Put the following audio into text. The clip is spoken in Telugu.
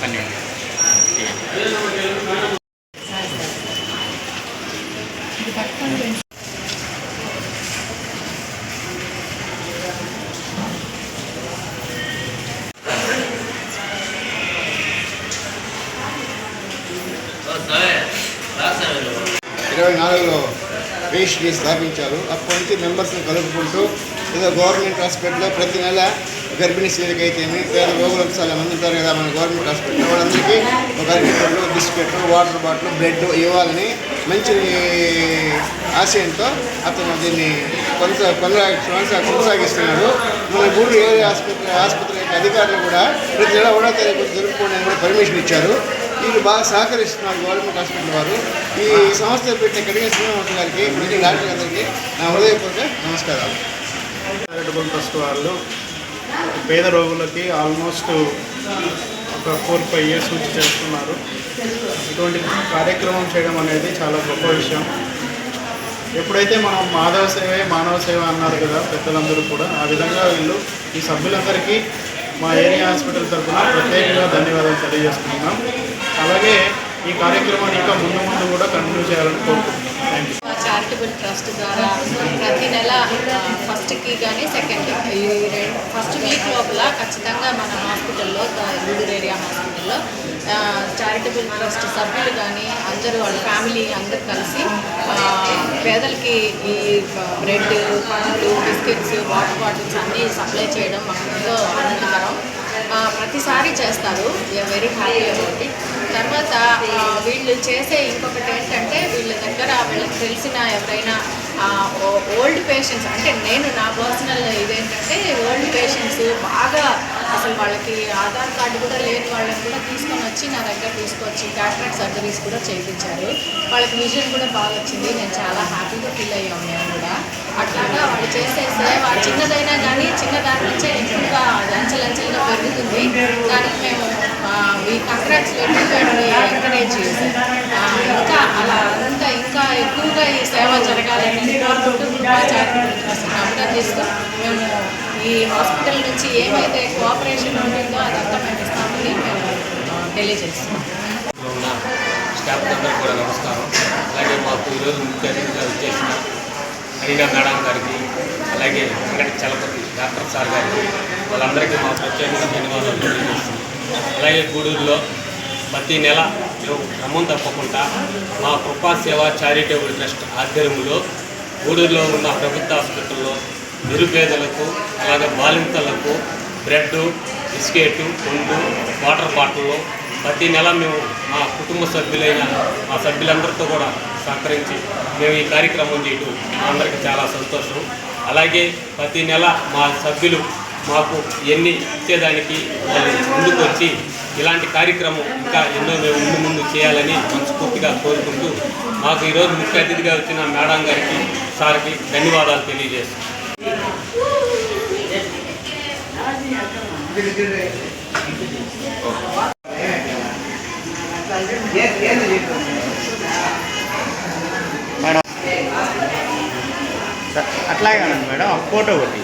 ఇరవై రిజిస్ట్రీ స్థాపించారు. అప్పటి నుంచి మెంబర్స్ని కలుపుకుంటూ ఏదో గవర్నమెంట్ హాస్పిటల్లో ప్రతి నెల గర్భిణీ స్త్రీలకి అయితేమి పేద రోగులకు చాలా మంది ఉంటారు కదా మన గవర్నమెంట్ హాస్పిటల్లో వాళ్ళందరికీ ఒక అరటిపళ్ళు, బిస్కెట్లు, వాటర్ బాటిల్, బ్రెడ్ ఇవ్వాలని మంచి ఆశయంతో అతను దీన్ని కొనసాగిస్తున్నాడు. మన గూడూరు ఏరియా ఆసుపత్రి యొక్క అధికారులు కూడా ప్రతి నెల 1వ తారీఖు జరుపుకోవడానికి కూడా పర్మిషన్ ఇచ్చారు. వీళ్ళు బాగా సహకరిస్తున్నారు గవర్నమెంట్ హాస్పిటల్ వారు. ఈ సంస్థ పెట్టిన కడిగే శ్రీనివాస గారికి, మిగిలిన డాక్టర్ గారికి నా హృదయపూర్వక నమస్కారాలు. చారిటబుల్ ట్రస్ట్ వాళ్ళు పేద రోగులకి ఆల్మోస్ట్ ఒక 4-5 years నుంచి చేస్తున్నారు. ఇటువంటి కార్యక్రమం చేయడం అనేది చాలా గొప్ప విషయం. ఎప్పుడైతే మనం మాధవ సేవే మానవ సేవ అన్నారు కదా పెద్దలందరూ కూడా, ఆ విధంగా వీళ్ళు ఈ సభ్యులందరికీ మా ఏరియా హాస్పిటల్ తరఫున ప్రత్యేకంగా ధన్యవాదాలు తెలియజేస్తున్నాం. అలాగే ఈ కార్యక్రమాన్ని ఇంకా ముందు కూడా కంటిన్యూ చేయాలని కోరుకుంటున్నాం. Thank you. చారిటబుల్ ట్రస్ట్ ద్వారా ప్రతి నెల ఫస్ట్కి కానీ ఫస్ట్ వీక్ లోపల ఖచ్చితంగా మన హాస్పిటల్లో గూడూరు ఏరియా హాస్పిటల్లో చారిటబుల్ ట్రస్ట్ సభ్యులు కానీ అందరూ వాళ్ళ ఫ్యామిలీ అందరూ కలిసి పేదలకి ఈ బ్రెడ్, పండ్లు, బిస్కెట్స్, వాటర్ బాటిల్స్ అన్నీ సప్లై చేయడం మాకు ఎంతో ఆనందకరం. ప్రతిసారి చేస్తారు. Very happy about it. తర్వాత వీళ్ళు చేసే ఇంకొకటి ఏంటంటే వీళ్ళ దగ్గర వీళ్ళకి తెలిసిన ఎవరైనా ఓల్డ్ పేషెంట్స్, అంటే నేను నా పర్సనల్ ఇదేంటంటే ఓల్డ్ పేషెంట్స్ బాగా అసలు వాళ్ళకి ఆధార్ కార్డు కూడా లేని వాళ్ళని కూడా తీసుకొని వచ్చి నా దగ్గర తీసుకొచ్చి క్యాటరాక్ట్ సర్జరీస్ కూడా చేయించారు. వాళ్ళకి విజన్ కూడా బాగా వచ్చింది. నేను చాలా హ్యాపీగా ఫీల్ అయ్యాము మేము కూడా. అట్లాగా వాళ్ళు చేసే సేవ చిన్నదైనా కానీ చిన్నదాని నుంచే ఎక్కువగా అంచెలంచెలుగా పెరుగుతుంది. దానికి మేము ఈ కంగ్రాచులేట్ అండ్ ఎంకరేజ్ ఇంకా అలా అంతా ఇంకా ఎక్కువగా ఈ సేవ జరగాలని కోరుకుంటూ అభినందిస్తూ మేము ఈ హాస్పిటల్ నుంచి ఏమైతే కోఆపరేషన్ ఉంటుందో అదంతా మేము ఇస్తామని మేము తెలియజేస్తున్నాం. స్టాఫ్ అందరూ కూడా నమస్కారం. అలాగే మాకు ఈరోజు ముఖ్య అతిథిగా వచ్చేసిన హరిగా మేడం గారికి, అలాగే వెంకట చలపతి డాక్టర్ సార్ గారికి, వాళ్ళందరికీ మా ప్రత్యేకంగా ధన్యవాదాలు తెలియజేస్తున్నాం. అలాగే గూడూరులో ప్రతి నెల క్రమం తప్పకుండా మా కృపా సేవ చారిటబుల్ ట్రస్ట్ ఆధ్వర్యంలో గూడూరులో ఉన్న ప్రభుత్వ హాస్పిటల్లో నిరుపేదలకు, అలాగే బాలింతలకు బ్రెడ్, బిస్కెట్, పండ్లు, వాటర్ బాటిల్లో ప్రతి నెల మేము మా కుటుంబ సభ్యులైన మా సభ్యులందరితో కూడా సహకరించి మేము ఈ కార్యక్రమం చేయడం మా అందరికీ చాలా సంతోషం. అలాగే ప్రతి నెల మా సభ్యులు మాకు ఎన్ని ఇచ్చేదానికి వాళ్ళు ముందుకు వచ్చి ఇలాంటి కార్యక్రమం ఇంకా ఎన్నో మేము ముందు చేయాలని మనస్ఫూర్తిగా కోరుకుంటూ మాకు ఈరోజు ముఖ్య అతిథిగా వచ్చిన మేడం గారికి, సార్కి ధన్యవాదాలు తెలియజేస్తున్నాం. మేడం అట్లాగే మేడం ఫోటో ఒకటి